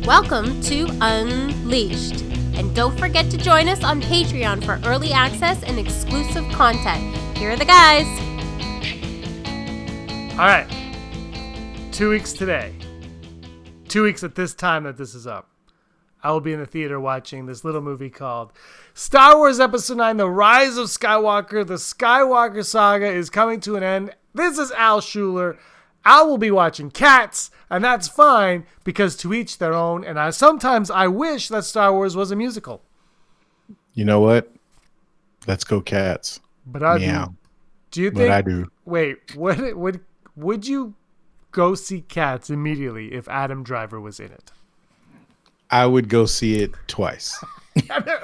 Welcome to Unleashed. And don't forget to join us on Patreon for early access and exclusive content. Here are the guys. All right. 2 weeks today. 2 weeks at this time that this is up. I will be in the theater watching this little movie called Star Wars Episode 9, The Rise of Skywalker. The Skywalker saga is coming to an end. This is Al Schuler. Al will be watching Cats, and that's fine because to each their own. And sometimes I wish that Star Wars was a musical. You know what? Let's go Cats. But I Meow. do. You think? But I do. Wait, would you go see Cats immediately if Adam Driver was in it? I would go see it twice.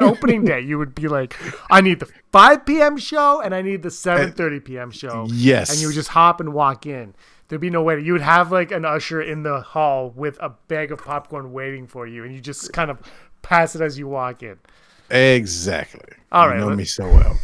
Opening day, you would be like, I need the 5 p.m. show and I need the 7:30 p.m. show. Yes. And you would just hop and walk in. There'd be no way. You would have like an usher in the hall with a bag of popcorn waiting for you, and you just kind of pass it as you walk in. Exactly. All right. You know me so well.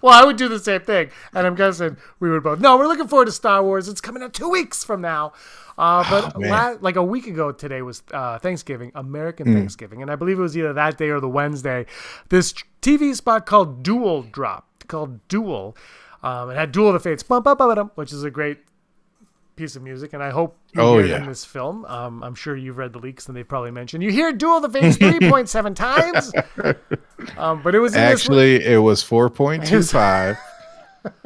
Well, I would do the same thing, and I'm guessing we would both. No, we're looking forward to Star Wars. It's coming out 2 weeks from now. But like a week ago today was Thanksgiving, American Thanksgiving, and I believe it was either that day or the Wednesday. This TV spot called Duel dropped, called Duel. It had Duel of the Fates, which is a great piece of music, and I hope you hear it in this film. I'm sure you've read the leaks, and they probably mentioned you hear Duel of the Fates 3.7 times. But it was actually it was 4.25,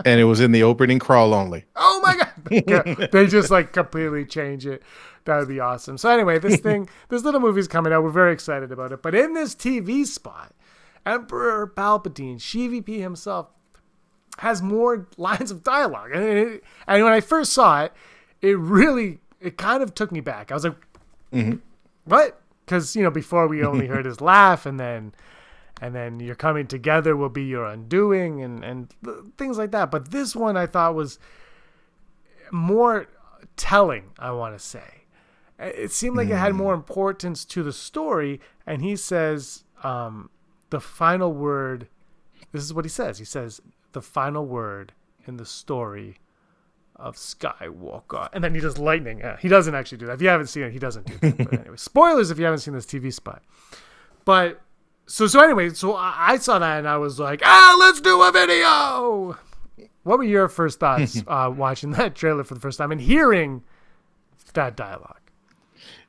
and it was in the opening crawl only. Oh my god! They just like completely change it. That would be awesome. So anyway, this little movie's coming out. We're very excited about it. But in this TV spot, Emperor Palpatine, CVP himself, has more lines of dialogue. And when I first saw it, it kind of took me back. I was like, what? Because, before we only heard his laugh, and then your coming together will be your undoing, and things like that. But this one I thought was more telling, I want to say. It seemed like it had more importance to the story, and he says the final word, this is what he says. He says, the final word in the story of Skywalker. And then he does lightning. He doesn't actually do that. If you haven't seen it, he doesn't do that. But anyway, spoilers if you haven't seen this TV spot. But so anyway, I saw that and I was like, let's do a video. What were your first thoughts watching that trailer for the first time and hearing that dialogue?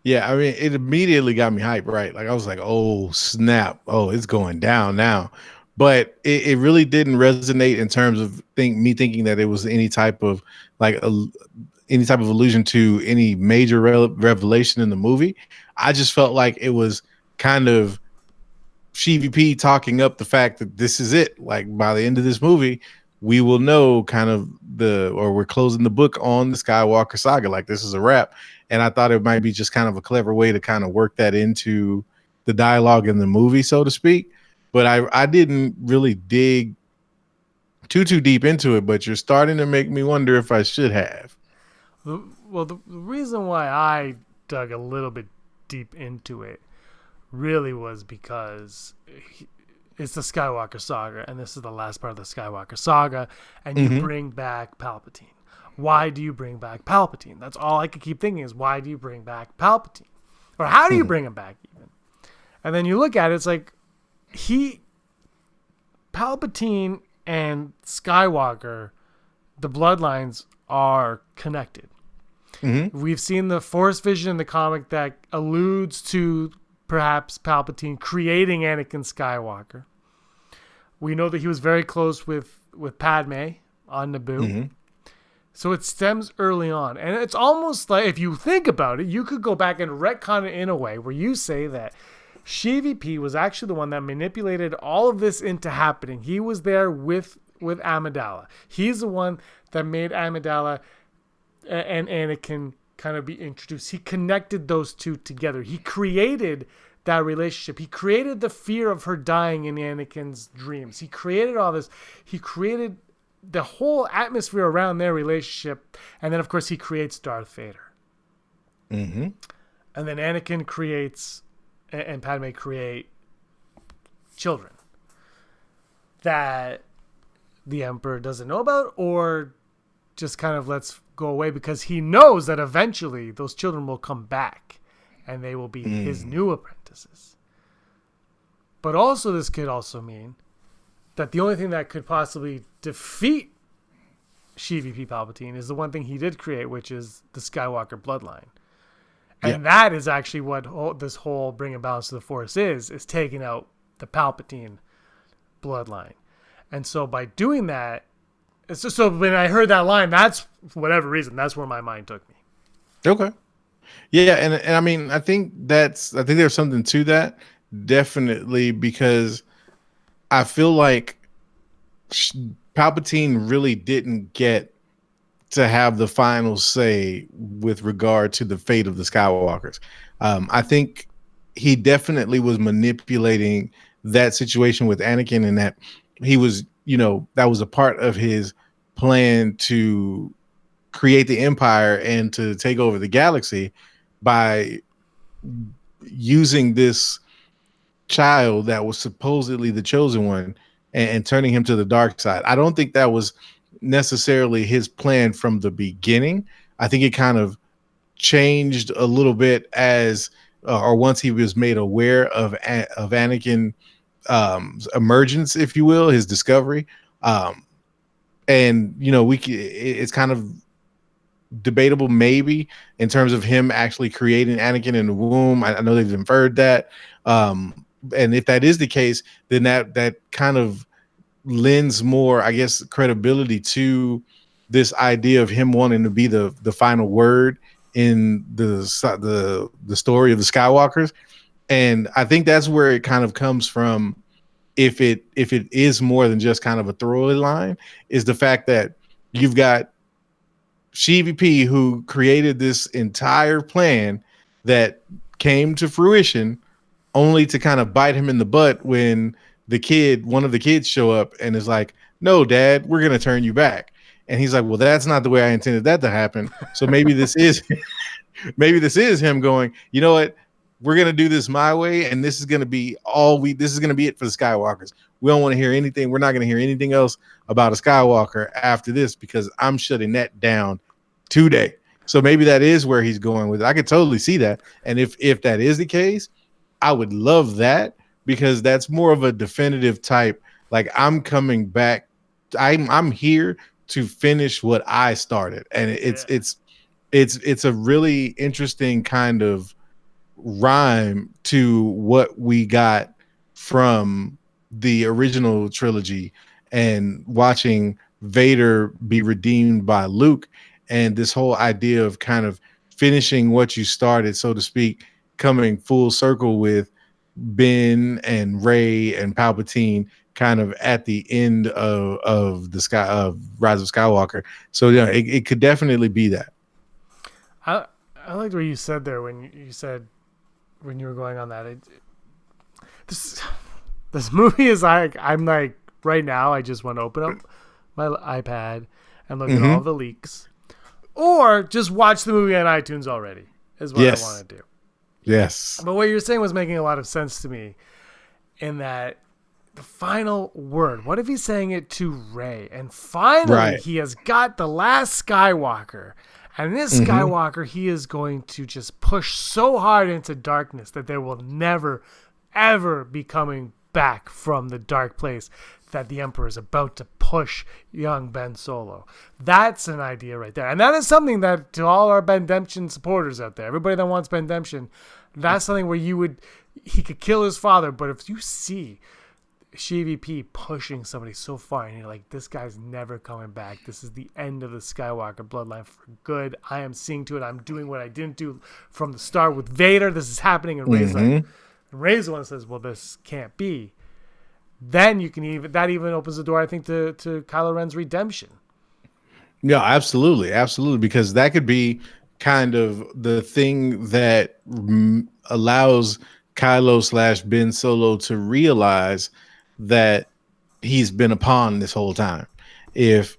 Yeah, I mean, it immediately got me hyped, right? Like I was like, oh, snap. Oh, it's going down now. But it really didn't resonate in terms of me thinking that it was any type of allusion to any major revelation in the movie. I just felt like it was kind of CVP talking up the fact that this is it. Like by the end of this movie, we will know we're closing the book on the Skywalker saga. Like this is a wrap. And I thought it might be just kind of a clever way to kind of work that into the dialogue in the movie, so to speak. But I didn't really dig too deep into it, but you're starting to make me wonder if I should have. Well, the reason why I dug a little bit deep into it really was because it's the Skywalker saga, and this is the last part of the Skywalker saga, and you bring back Palpatine. Why do you bring back Palpatine? That's all I could keep thinking is, why do you bring back Palpatine? Or how do you bring him back even? And then you look at it, it's like, Palpatine and Skywalker, the bloodlines are connected. We've seen the Force vision in the comic that alludes to perhaps Palpatine creating Anakin Skywalker. We know that he was very close with Padme on Naboo. So it stems early on. And it's almost like, if you think about it, you could go back and retcon it in a way where you say that CVP was actually the one that manipulated all of this into happening. He was there with Amidala. He's the one that made Amidala and Anakin kind of be introduced. He connected those two together. He created that relationship. He created the fear of her dying in Anakin's dreams. He created all this. He created the whole atmosphere around their relationship. And then, of course, he creates Darth Vader. And then Anakin creates... and Padme create children that the Emperor doesn't know about, or just kind of lets go away because he knows that eventually those children will come back and they will be his new apprentices. But also this could also mean that the only thing that could possibly defeat Sheevy Palpatine is the one thing he did create, which is the Skywalker bloodline. And that is actually what this whole bringing balance to the Force is taking out the Palpatine bloodline. And so by doing that, it's just, so when I heard that line, that's, for whatever reason, that's where my mind took me. Okay. Yeah, and I mean, I think there's something to that, definitely, because I feel like Palpatine really didn't get to have the final say with regard to the fate of the Skywalkers. I think he definitely was manipulating that situation with Anakin, and that he was, that was a part of his plan to create the Empire and to take over the galaxy by using this child that was supposedly the chosen one and turning him to the dark side. I don't think that was necessarily his plan from the beginning. I think it kind of changed a little bit as or once he was made aware of Anakin emergence, if you will, his discovery. And it's kind of debatable maybe in terms of him actually creating Anakin in the womb. I know they've inferred that. And if that is the case, then that kind of lends more, I guess, credibility to this idea of him wanting to be the final word in the story of the Skywalkers. And I think that's where it kind of comes from. If it is more than just kind of a throwaway line, is the fact that you've got Sheevy P, who created this entire plan that came to fruition, only to kind of bite him in the butt when one of the kids show up and is like, "No, Dad, we're going to turn you back." And he's like, "Well, that's not the way I intended that to happen." So maybe this is him going, "You know what? We're going to do this my way. And this is going to be this is going to be it for the Skywalkers. We don't want to hear anything. We're not going to hear anything else about a Skywalker after this, because I'm shutting that down today." So maybe that is where he's going with it. I could totally see that. And if that is the case, I would love that, because that's more of a definitive type. Like, I'm coming back. I'm here to finish what I started. And it's a really interesting kind of rhyme to what we got from the original trilogy, and watching Vader be redeemed by Luke, and this whole idea of kind of finishing what you started, so to speak, coming full circle with Ben and Rey and Palpatine kind of at the end of Rise of Skywalker. So yeah, it could definitely be that. I liked what you said there when you said, when you were going on that, this movie is like, I'm like, right now I just want to open up my iPad and look at all the leaks, or just watch the movie on iTunes already is what I want to do. Yes. But what you're saying was making a lot of sense to me, in that the final word, what if he's saying it to Rey, and finally he has got the last Skywalker, and this Skywalker, he is going to just push so hard into darkness that there will never, ever be coming back from the dark place that the Emperor is about to push young Ben Solo. That's an idea right there. And that is something that, to all our Bendemption supporters out there, everybody that wants Bendemption, that's something where he could kill his father, but if you see Sheevy P pushing somebody so far, and you're like, this guy's never coming back. This is the end of the Skywalker bloodline for good. I am seeing to it. I'm doing what I didn't do from the start with Vader. This is happening. And Rey's the one that says, well, this can't be. Then you can that even opens the door, I think, to Kylo Ren's redemption. Yeah, absolutely. Absolutely. Because that could be kind of the thing that allows Kylo / Ben Solo to realize that he's been a pawn this whole time. If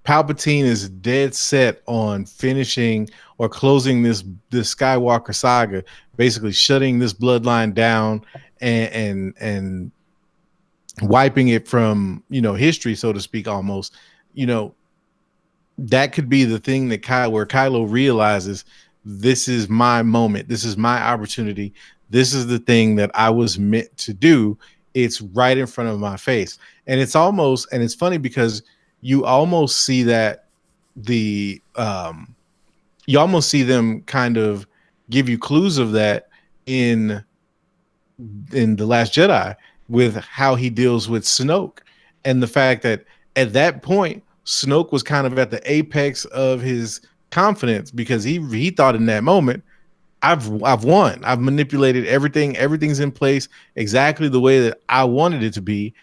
Palpatine is dead set on finishing or closing this Skywalker saga, basically shutting this bloodline down and wiping it from history, so to speak, almost, that could be the thing that where Kylo realizes this is my moment, this is my opportunity, this is the thing that I was meant to do. It's right in front of my face, and it's funny because you almost see that the you almost see them kind of give you clues of that in The Last Jedi with how he deals with Snoke, and the fact that at that point Snoke was kind of at the apex of his confidence because he thought in that moment, I've won. I've manipulated everything. Everything's in place exactly the way that I wanted it to be.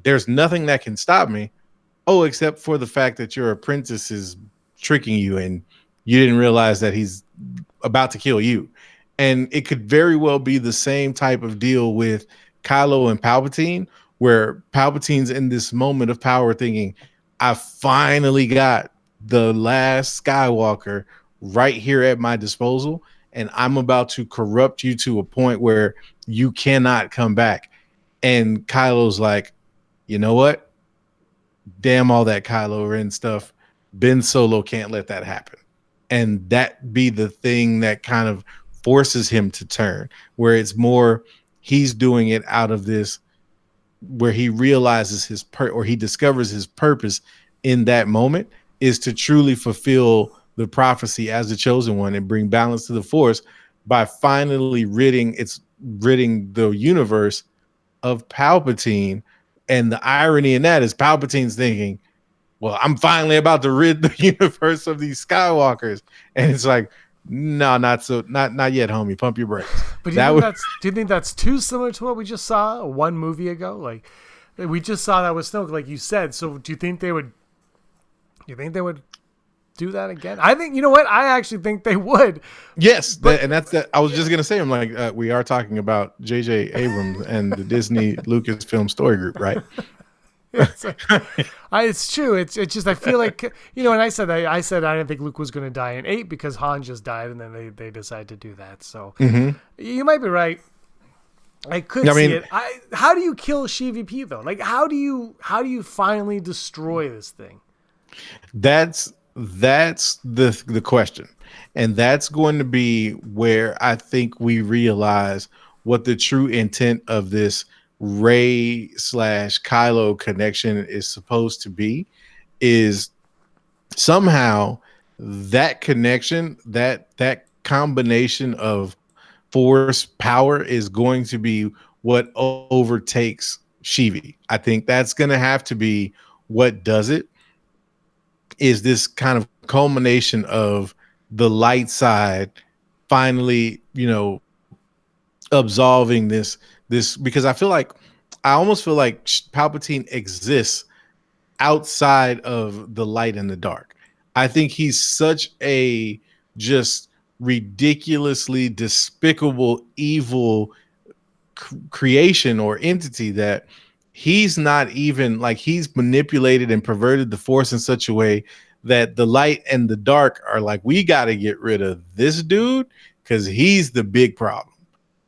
There's nothing that can stop me. Oh, except for the fact that your apprentice is tricking you and you didn't realize that he's about to kill you. And it could very well be the same type of deal with Kylo and Palpatine, where Palpatine's in this moment of power thinking, I finally got the last Skywalker right here at my disposal, and I'm about to corrupt you to a point where you cannot come back. And Kylo's like, you know what? Damn all that Kylo Ren stuff. Ben Solo can't let that happen. And that be the thing that kind of forces him to turn, where it's more he's doing it out of this, where he realizes or he discovers his purpose in that moment is to truly fulfill the prophecy as the chosen one and bring balance to the Force by finally ridding the universe of Palpatine. And the irony in that is Palpatine's thinking, well, I'm finally about to rid the universe of these Skywalkers. And it's like, no, not yet, homie. Pump your brakes. But do you think that's too similar to what we just saw one movie ago? Like we just saw that with Snoke, like you said. So do you think they would do that again? I think, you know what? I actually think they would. Yes. That's that. I was just going to say, I'm like, we are talking about J.J. Abrams and the Disney Lucasfilm Story Group, right? It's true. It's just, I feel like, and I said I didn't think Luke was going to die in 8 because Han just died, and then they decided to do that. So you might be right. I could see it. How do you kill CVP though? Like, how do you finally destroy this thing? That's the question, and that's going to be where I think we realize what the true intent of this Rey / Kylo connection is supposed to be. Is somehow that connection, that combination of Force power is going to be what overtakes Sheevy. I think that's going to have to be what does it. Is this kind of culmination of the light side finally, absolving this, because I almost feel like Palpatine exists outside of the light and the dark. I think he's such a just ridiculously despicable, evil creation or entity that he's not even like, he's manipulated and perverted the Force in such a way that the light and the dark are like, we got to get rid of this dude because he's the big problem.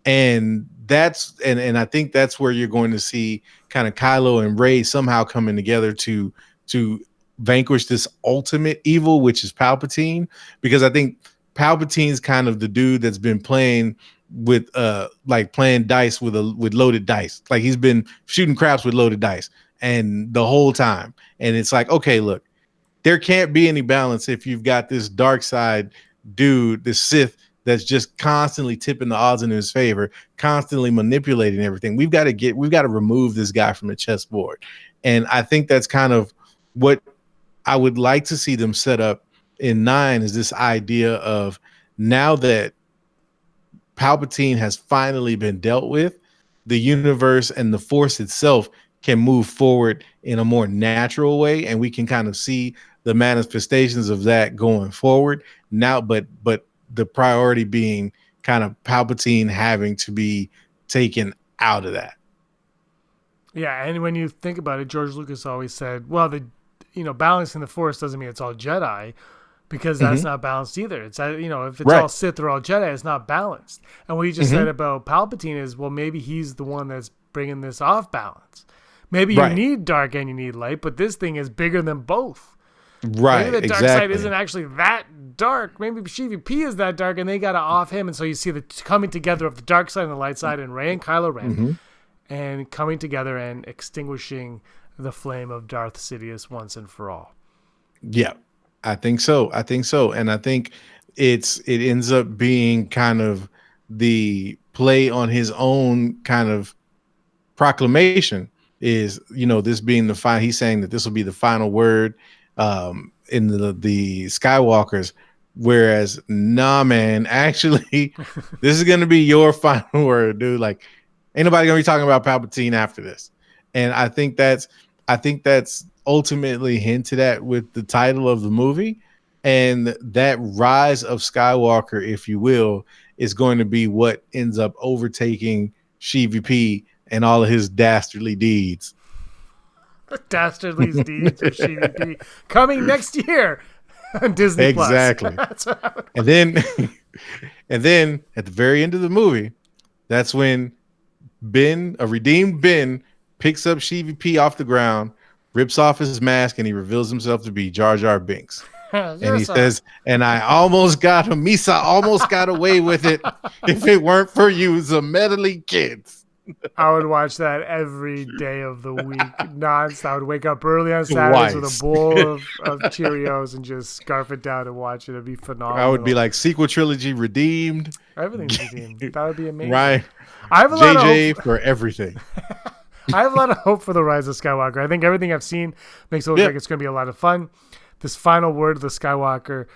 And and I think that's where you're going to see kind of Kylo and Rey somehow coming together to vanquish this ultimate evil, which is Palpatine, because I think Palpatine's kind of the dude that's been playing with playing dice with loaded dice. Like, he's been shooting craps with loaded dice and the whole time. And it's like, okay, look, there can't be any balance if you've got this dark side dude, this Sith, that's just constantly tipping the odds in his favor, constantly manipulating everything. We've got to remove this guy from the chessboard. And I think that's kind of what I would like to see them set up in 9, is this idea of, now that Palpatine has finally been dealt with, the universe and the Force itself can move forward in a more natural way, and we can kind of see the manifestations of that going forward now. But the priority being kind of Palpatine having to be taken out of that. Yeah, and when you think about it, George Lucas always said, well, balancing the Force doesn't mean it's all Jedi, because that's not balanced either. It's if it's all Sith or all Jedi, it's not balanced. And what you just said about Palpatine is, well, maybe he's the one that's bringing this off balance. Maybe you need dark and you need light, but this thing is bigger than both. Maybe Right, the dark side exactly. isn't actually that dark. Maybe CVP is that dark, and they got to off him. And so you see the coming together of the dark side and the light side, and Rey and Kylo Ren, Hmm. and coming together and extinguishing the flame of Darth Sidious once and for all. Yeah, I think so. I think so. And I think it ends up being kind of the play on his own kind of proclamation is, this being the final, he's saying that this will be the final word in the Skywalkers. Whereas, nah, man, actually, this is gonna be your final word, dude. Like, ain't nobody gonna be talking about Palpatine after this. And I think that's ultimately hinted at with the title of the movie. And that rise of Skywalker, if you will, is going to be what ends up overtaking CVP and all of his dastardly deeds. Dastardly deeds of CVP coming next year on Disney Plus. Exactly. And then and then at the very end of the movie, that's when a redeemed Ben, picks up CVP off the ground, rips off his mask, and he reveals himself to be Jar Jar Binks. And he says, and I almost got him. Misa almost got away with it if it weren't for you, the meddling kids. I would watch that every day of the week. Nonstop. I would wake up early on Saturdays with a bowl of Cheerios and just scarf it down and watch it. It'd be phenomenal. I would be like, sequel trilogy redeemed. Everything's redeemed. That would be amazing. Right. I have a lot JJ of hope for everything. I have a lot of hope for the Rise of Skywalker. I think everything I've seen makes it look like it's going to be a lot of fun. This final word of the Skywalker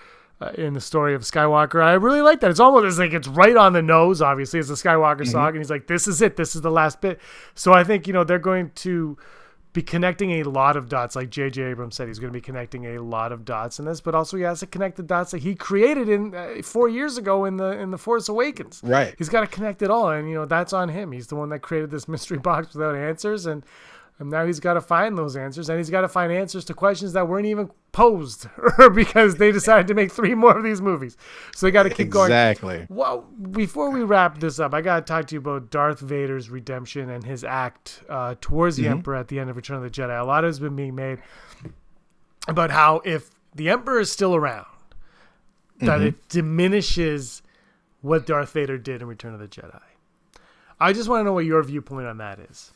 in the story of Skywalker, I really like that. It's almost like it's right on the nose, obviously. It's a Skywalker saga, and he's like, this is it. This is the last bit. So I think, they're going to be connecting a lot of dots. Like J.J. Abrams said, he's going to be connecting a lot of dots in this, but also he has to connect the dots that he created in 4 years ago in the Force Awakens. Right. He's got to connect it all, and, that's on him. He's the one that created this mystery box without answers, and now he's got to find those answers, and he's got to find answers to questions that weren't even posed because they decided to make 3 more of these movies. So they got to keep going. Exactly. Well, before we wrap this up, I got to talk to you about Darth Vader's redemption and his act towards the Emperor at the end of Return of the Jedi. A lot has been being made about how if the Emperor is still around, that it diminishes what Darth Vader did in Return of the Jedi. I just want to know what your viewpoint on that is.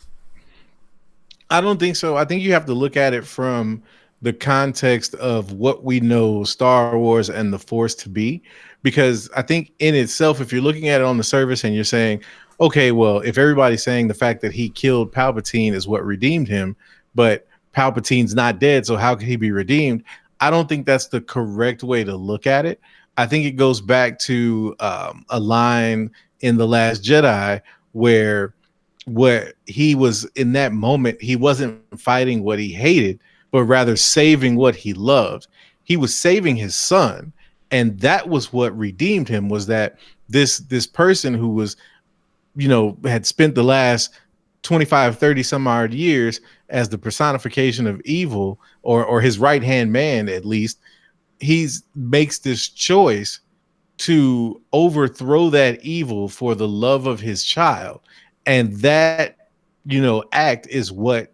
I don't think so. I think you have to look at it from the context of what we know Star Wars and the Force to be, because I think in itself, if you're looking at it on the surface and you're saying, okay, well, if everybody's saying the fact that he killed Palpatine is what redeemed him, but Palpatine's not dead, so how could he be redeemed? I don't think that's the correct way to look at it. I think it goes back to a line in The Last Jedi where he was in that moment, he wasn't fighting what he hated, but rather saving what he loved. He was saving his son, and that was what redeemed him, was that this person who was, had spent the last 25, 30 some odd years as the personification of evil, or his right-hand man, at least, makes this choice to overthrow that evil for the love of his child. And that, act is what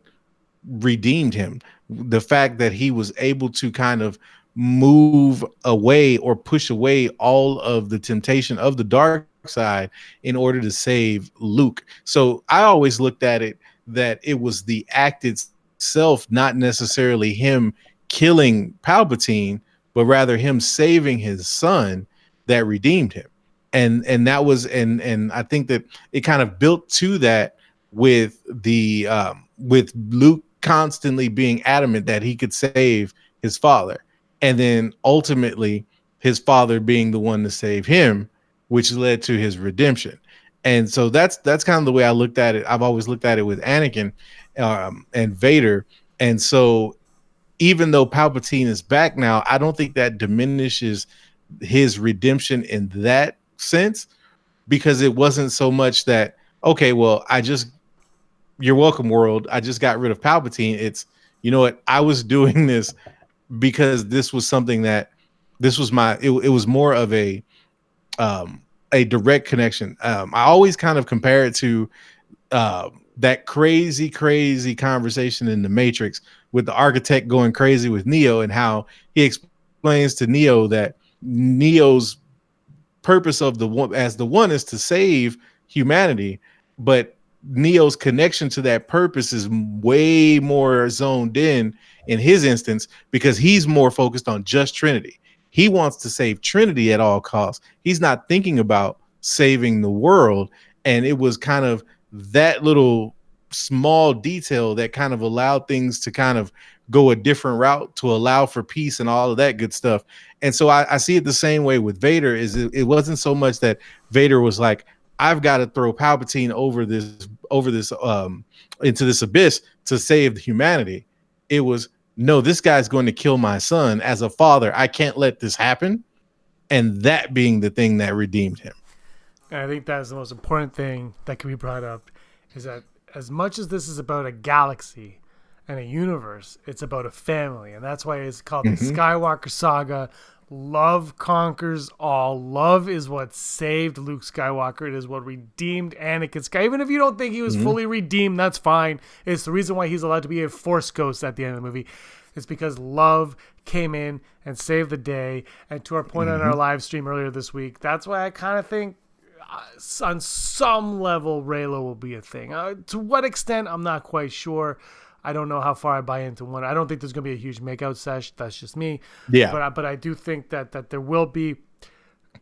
redeemed him. The fact that he was able to kind of move away or push away all of the temptation of the dark side in order to save Luke. So I always looked at it that it was the act itself, not necessarily him killing Palpatine, but rather him saving his son, that redeemed him. And that was, and I think that it kind of built to that with with Luke constantly being adamant that he could save his father, and then ultimately his father being the one to save him, which led to his redemption. And so that's kind of the way I looked at it. I've always looked at it with Anakin and Vader. And so even though Palpatine is back now, I don't think that diminishes his redemption in that sense, because it wasn't so much that, okay, well, you're welcome, world, I just got rid of Palpatine. It's, you know what, I was doing this because this was something that this was it was more of a direct connection. I always kind of compare it to that crazy conversation in the Matrix with the architect going crazy with Neo, and how he explains to Neo that Neo's purpose of the one as the one is to save humanity, but Neo's connection to that purpose is way more zoned in his instance, because he's more focused on just Trinity. He wants to save Trinity at all costs. He's not thinking about saving the world. And it was kind of that little small detail that kind of allowed things to kind of go a different route to allow for peace and all of that good stuff. And so I see it the same way with Vader. It wasn't so much that Vader was like, I've got to throw Palpatine over this into this abyss to save humanity. It was, no, this guy's going to kill my son. As a father, I can't let this happen. And that being the thing that redeemed him. And I think that's the most important thing that can be brought up, is that as much as this is about a galaxy and a universe, it's about a family. And that's why it's called the Skywalker saga. Love conquers all. Love is what saved Luke Skywalker. It is what redeemed Anakin Skywalker. Even if you don't think he was fully redeemed, that's fine. It's the reason why he's allowed to be a Force ghost at the end of the movie. It's because love came in and saved the day. And to our point on our live stream earlier this week, that's why I kind of think on some level Reylo will be a thing. To what extent, I'm not quite sure. I don't know how far I buy into one. I don't think there's going to be a huge makeout sesh. That's just me. Yeah. But I do think that there will be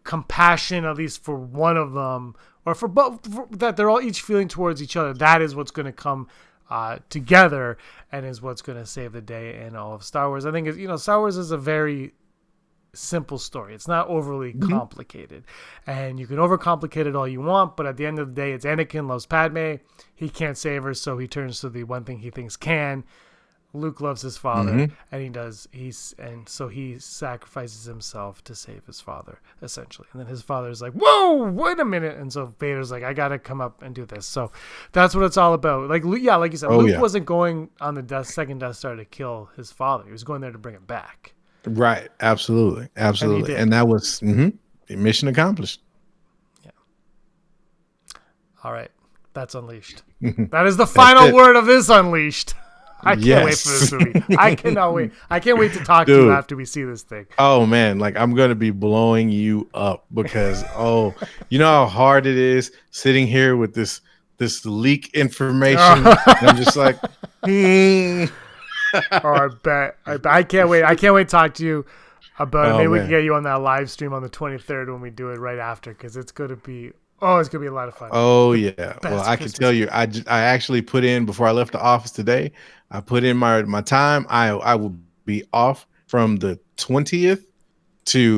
compassion, at least for one of them, or for both, that they're all each feeling towards each other. That is what's going to come together, and is what's going to save the day in all of Star Wars. I think Star Wars is a very simple story. It's not overly complicated, and you can overcomplicate it all you want, but at the end of the day, it's Anakin loves Padme. He can't save her, so he turns to the one thing he thinks can. Luke loves his father, and so he sacrifices himself to save his father, essentially. And then his father's like, whoa, wait a minute. And so Vader's like, I got to come up and do this. So that's what it's all about. Like you said, Luke wasn't going on the second Death Star to kill his father. He was going there to bring it back. Right. Absolutely. And that was mission accomplished. Yeah. All right. That's Unleashed. That is the final word of this Unleashed. I can't wait for this movie. I cannot wait. I can't wait to talk to you after we see this thing. Oh man, like I'm gonna be blowing you up because you know how hard it is sitting here with this leak information. I'm just like, I bet. I can't wait. I can't wait to talk to you about it. Maybe we can get you on that live stream on the 23rd when we do it right after, because it's gonna be a lot of fun. Oh yeah. Well, I can tell you, I actually put in, before I left the office today, I put in my time. I will be off from the 20th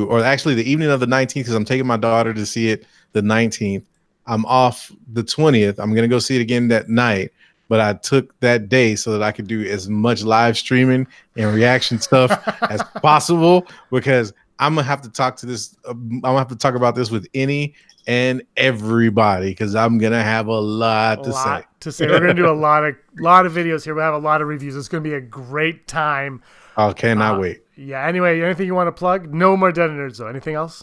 or actually the evening of the 19th, because I'm taking my daughter to see it the 19th. I'm off the 20th. I'm gonna go see it again that night. But I took that day so that I could do as much live streaming and reaction stuff as possible, because I'm gonna have to talk to this. I'm gonna have to talk about this with any and everybody, because I'm gonna have a lot to say. We're gonna do a lot of videos here. We'll have a lot of reviews. It's gonna be a great time. Oh, cannot wait. Yeah. Anyway, anything you want to plug? No more Dead Nerds though. Anything else?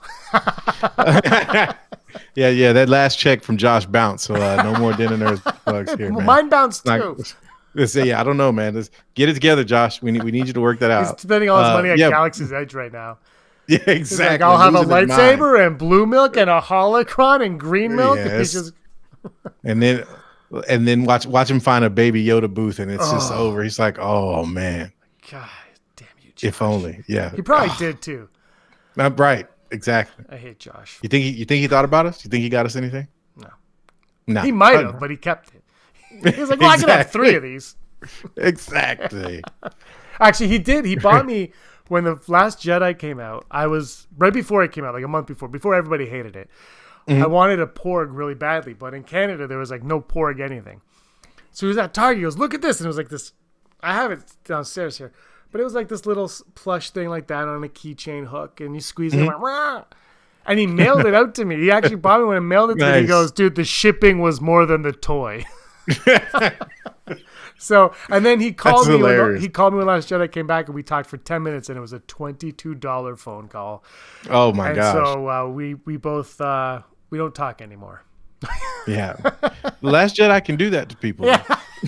Yeah. That last check from Josh bounced, so no more Dead Nerds plugs here. Man. Mine bounced too. I don't know, man. Let's get it together, Josh. We need you to work that out. He's spending all his money at Galaxy's Edge right now. Yeah, exactly. Like, I'll have a lightsaber and blue milk and a holocron and green milk. Yes. And then watch him find a Baby Yoda booth, and it's just over. He's like, oh man, God damn you, Josh. If only. Yeah, he probably did too. Right, exactly. I hate Josh. You think he thought about us? You think he got us anything? No. He might have, but he kept it. He was like, well, I can have 3 of these. Exactly. Actually, he did. He bought me. When The Last Jedi came out, I was right before it came out, like a month before everybody hated it. I wanted a Porg really badly, but in Canada there was like no Porg anything. So he was at Target. He goes, "Look at this!" And it was like this. I have it downstairs here, but it was like this little plush thing like that on a keychain hook, and you squeeze it, and it went, rah! And he mailed it out to me. He actually bought me when I mailed it to me. He goes, "Dude, the shipping was more than the toy." So, and then he called me. He called me when Last Jedi came back, and we talked for 10 minutes, and it was a $22 phone call. Oh my gosh! So we both we don't talk anymore. Yeah, The Last Jedi can do that to people. Yeah.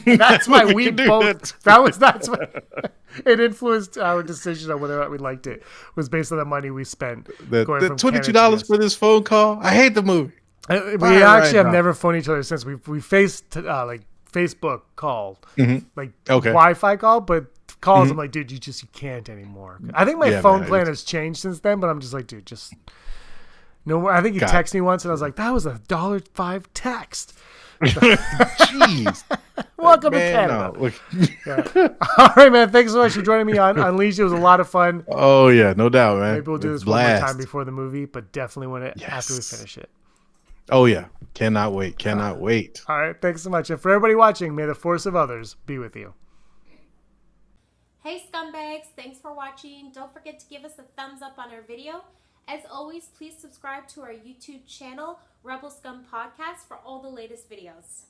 That's why We we can do both. That's what it influenced our decision on whether or not we liked it. Was based on the money we spent. The going from $22 Canada to for this phone call. I hate the movie. We Fire actually have now. never phoned each other since we faced like Facebook call, like Okay. Wi-Fi call, but calls I'm like, dude, you can't anymore. I think my Yeah, phone man, plan has changed since then, but I'm just like, dude, just no more. I think you God. texted me once, and I was like, that was $1.05 text. Jeez. Welcome Man, to Canada. no. Look. Yeah. All right, man. Thanks so much for joining me on Unleashed. It was a lot of fun. Oh yeah, no doubt, man. Maybe we'll do It's this one more blast. time before the movie, but definitely when after we Yes. finish it. Oh yeah, cannot wait. Cannot wait. All right, thanks so much. And for everybody watching, may the force of others be with you. Hey scumbags, thanks for watching. Don't forget to give us a thumbs up on our video. As always, please subscribe to our YouTube channel, Rebel Scum Podcast, for all the latest videos.